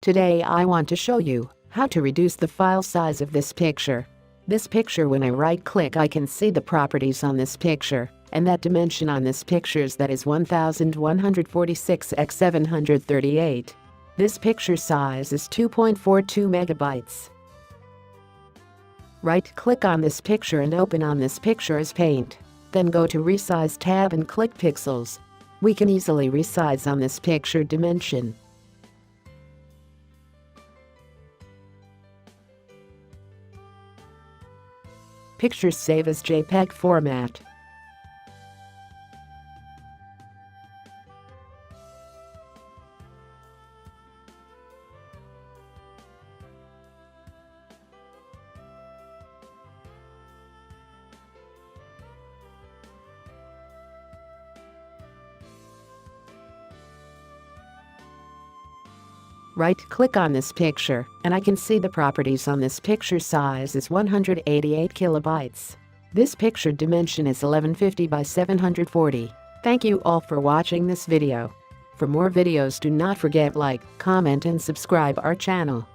Today I want to show you how to reduce the file size of this picture. This picture, when I right-click, I can see the properties on this picture, and that dimension on this picture that is 1146 x 738. This picture size is 2.42 megabytes. Right-click on this picture and open on this picture as Paint. Then go to Resize tab and click Pixels. We can easily resize on this picture dimension. Pictures save as JPEG format. Right-click on this picture, and I can see the properties on this picture size is 188 kilobytes. This picture dimension is 1150 by 740. Thank you all for watching this video. For more videos, do not forget like, comment and subscribe our channel.